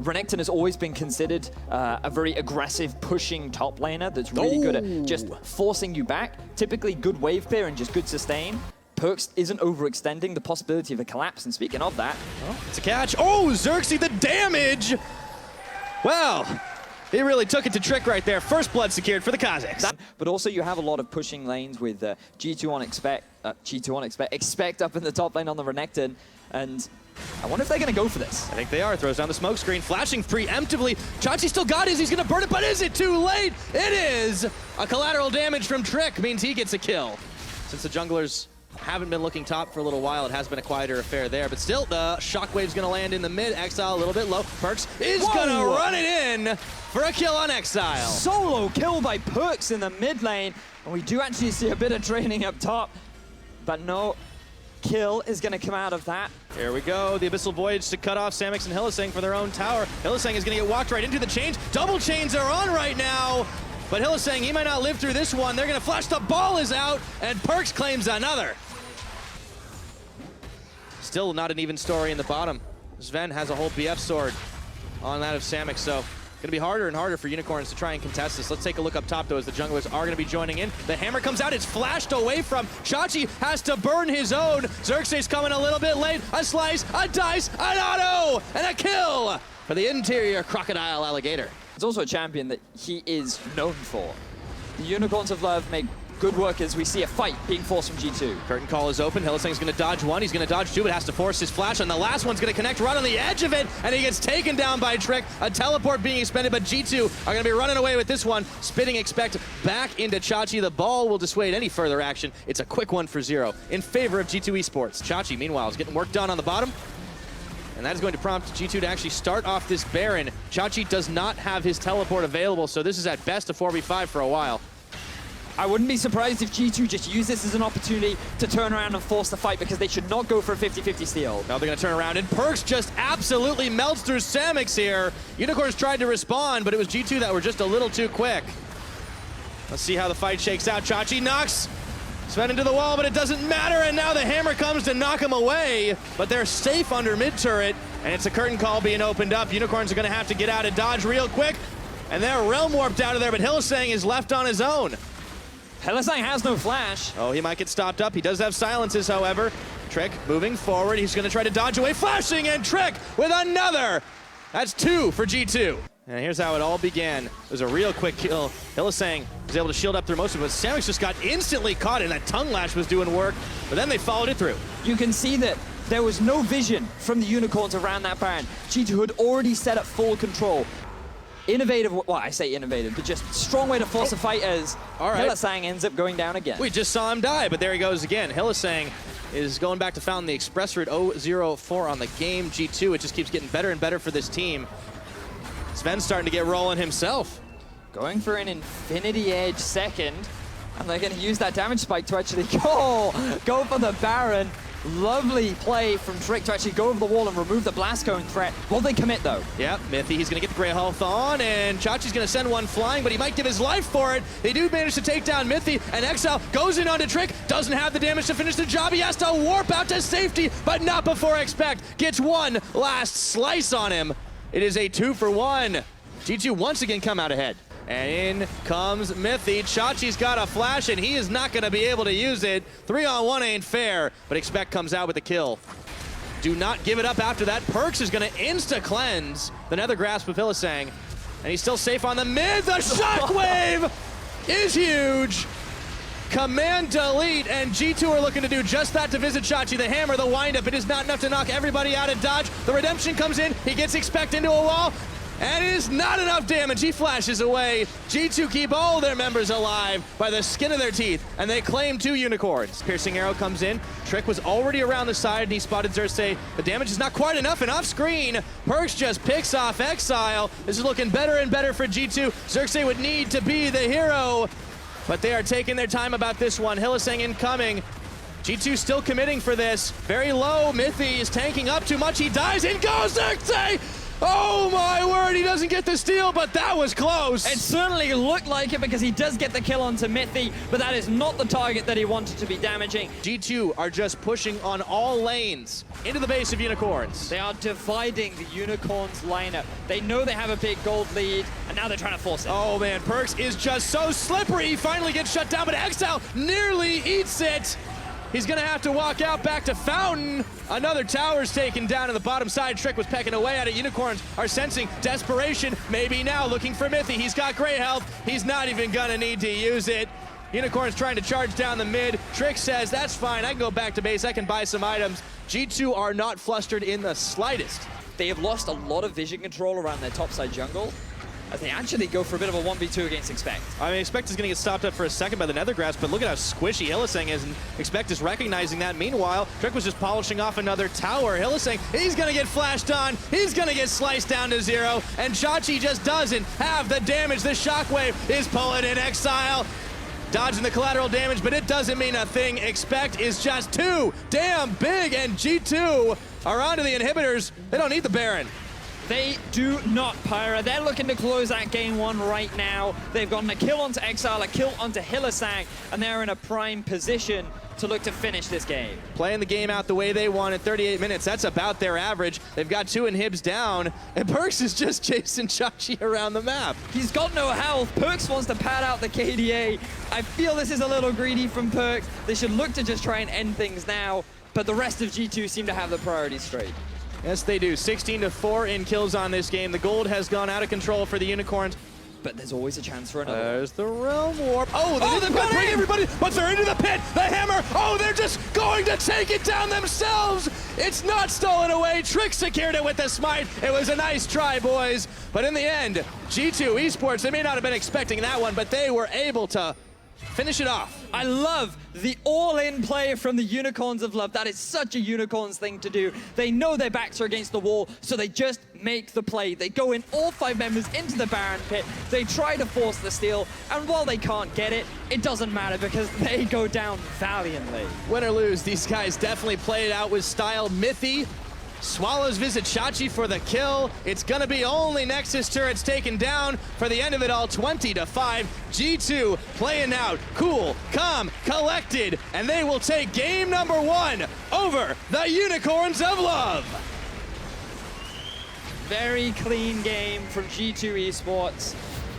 Renekton has always been considered a very aggressive, pushing top laner that's really good at just forcing you back. Typically good wave clear and just good sustain. PERKZ isn't overextending the possibility of a collapse, and speaking of that... Oh, it's a catch. Oh, XERXE, the damage! Well, he really took it to Trick right there. First blood secured for the Kha'Zix. But also you have a lot of pushing lanes with G2 on expect up in the top lane on the Renekton, and I wonder if they're going to go for this. I think they are. Throws down the smoke screen, flashing preemptively. Chachi still got his. He's going to burn it, but is it too late? It is! A collateral damage from Trick means he gets a kill. Since the junglers haven't been looking top for a little while, it has been a quieter affair there. But still, the shockwave's going to land in the mid. Exile a little bit low. PERKZ is going to run it in for a kill on Exile. Solo kill by PERKZ in the mid lane. And we do actually see a bit of training up top. But no kill is going to come out of that. Here we go. The Abyssal Voyage to cut off SAMUX and HYLISSANG for their own tower. HYLISSANG is going to get walked right into the chains. Double chains are on right now. But HYLISSANG, he might not live through this one. They're going to flash. The ball is out. And PERKZ claims another. Still not an even story in the bottom. ZVEN has a whole BF sword on that of SAMUX, so going to be harder and harder for Unicorns to try and contest this. Let's take a look up top, though, as the junglers are going to be joining in. The hammer comes out. It's flashed away from. Chachi has to burn his own. XERXE's coming a little bit late. A slice, a dice, an auto, and a kill for the interior crocodile alligator. It's also a champion that he is known for. The Unicorns of Love make good work as we see a fight being forced from G2. Curtain call is open. HYLISSANG's going to dodge one. He's going to dodge two, but has to force his flash. And the last one's going to connect right on the edge of it. And he gets taken down by Trick. A teleport being expended, but G2 are going to be running away with this one. Spitting expect back into Chachi. The ball will dissuade any further action. It's a quick 1-for-0 in favor of G2 Esports. Chachi, meanwhile, is getting work done on the bottom. And that is going to prompt G2 to actually start off this Baron. Chachi does not have his teleport available, so this is at best a 4v5 for a while. I wouldn't be surprised if G2 just use this as an opportunity to turn around and force the fight, because they should not go for a 50-50 steal. Now they're going to turn around, and PERKZ just absolutely melts through SAMUX here. Unicorns tried to respond, but it was G2 that were just a little too quick. Let's see how the fight shakes out. Chachi knocks ZVEN into the wall, but it doesn't matter, and now the hammer comes to knock him away. But they're safe under mid-turret, and it's a curtain call being opened up. Unicorns are going to have to get out and dodge real quick, and they're realm warped out of there, but HYLISSANG is left on his own. HYLISSANG has no flash. Oh, he might get stopped up. He does have silences, however. Trick moving forward. He's going to try to dodge away. Flashing, and Trick with another. That's 2 for G2. And here's how it all began. It was a real quick kill. HYLISSANG was able to shield up through most of it, but SAMUX just got instantly caught, and that tongue lash was doing work. But then they followed it through. You can see that there was no vision from the Unicorns around that Baron. G2 had already set up full control. Innovative, well, I say innovative, but just strong way to force a fight as HYLISSANG ends up going down again. We just saw him die, but there he goes again. HYLISSANG is going back to found the express route 0-0-4 on the game. G2, it just keeps getting better and better for this team. ZVEN's starting to get rolling himself. Going for an Infinity Edge second, and they're going to use that damage spike to actually go for the Baron. Lovely play from Trick to actually go over the wall and remove the Blast Cone threat. Will they commit, though? Yep, MITHY, he's going to get the Grey Health on, and Chachi's going to send one flying, but he might give his life for it. They do manage to take down MITHY, and Exile goes in onto Trick, doesn't have the damage to finish the job. He has to warp out to safety, but not before expect. Gets one last slice on him. It is a 2-for-1. G2 once again come out ahead. And in comes MITHY. Chachi's got a flash, and he is not going to be able to use it. 3-on-1 ain't fair, but Expect comes out with the kill. Do not give it up after that. PERKZ is going to insta-cleanse the Nether Grasp of HYLISSANG, and he's still safe on the mid. The shockwave is huge. Command delete, and G2 are looking to do just that to visit Chachi. The hammer, the windup, it is not enough to knock everybody out of dodge. The redemption comes in, he gets Expect into a wall, and it is not enough damage. He flashes away. G2 keep all their members alive by the skin of their teeth, and they claim 2 unicorns. Piercing arrow comes in. Trick was already around the side, and he spotted XERXE. The damage is not quite enough, and off screen, PERKZ just picks off Exile. This is looking better and better for G2. XERXE would need to be the hero, but they are taking their time about this one. HYLISSANG incoming. G2 still committing for this. Very low. MITHY is tanking up too much. He dies. In goes XERXE! Oh my word, he does doesn't get the steal, but that was close. It certainly looked like it because he does get the kill onto MITHY, but that is not the target that he wanted to be damaging. G2 are just pushing on all lanes into the base of Unicorns. They are dividing the Unicorns lineup. They know they have a big gold lead, and now they're trying to force it. Oh man, PERKZ is just so slippery. He finally gets shut down, but EXILEH nearly eats it. He's gonna have to walk out back to Fountain. Another tower's taken down, and the bottom side. Trick was pecking away at it. Unicorns are sensing desperation. Maybe now looking for MITHY. He's got great health. He's not even gonna need to use it. Unicorns trying to charge down the mid. Trick says, that's fine, I can go back to base, I can buy some items. G2 are not flustered in the slightest. They have lost a lot of vision control around their topside jungle, as they actually go for a bit of a 1v2 against XPEKT. I mean, XPEKT is going to get stopped up for a second by the Nethergrass, but look at how squishy HYLISSANG is, and XPEKT is recognizing that. Meanwhile, Trick was just polishing off another tower. HYLISSANG, he's going to get flashed on, he's going to get sliced down to 0, and Chachi just doesn't have the damage. The shockwave is pulling in Exile. Dodging the collateral damage, but it doesn't mean a thing. XPEKT is just too damn big, and G2 are onto the inhibitors. They don't need the Baron. They do not, Pyra. They're looking to close out game 1 right now. They've gotten a kill onto Exile, a kill onto HYLISSANG, and they're in a prime position to look to finish this game. Playing the game out the way they want in 38 minutes. That's about their average. They've got 2 inhibs down, and PERKZ is just chasing Chachi around the map. He's got no health. PERKZ wants to pad out the KDA. I feel this is a little greedy from PERKZ. They should look to just try and end things now, but the rest of G2 seem to have the priorities straight. Yes, they do. 16-4 in kills on this game. The gold has gone out of control for the Unicorns. But there's always a chance for another. There's the Realm Warp. Oh, they didn't got bring in! everybody, but they're into the pit. The hammer. Oh, they're just going to take it down themselves. It's not stolen away. Trick secured it with the smite. It was a nice try, boys. But in the end, G2 Esports, they may not have been expecting that one, but they were able to finish it off. I love the all-in play from the Unicorns of Love. That is such a Unicorns thing to do. They know their backs are against the wall, so they just make the play. They go in, all 5 members into the Baron pit. They try to force the steal, and while they can't get it, it doesn't matter because they go down valiantly. Win or lose, these guys definitely played it out with style. MITHY swallows VIZICSACSI for the kill. It's gonna be only Nexus turrets taken down for the end of it all, 20-5. G2 playing out, cool, calm, collected, and they will take game number 1 over the Unicorns of Love. Very clean game from G2 Esports.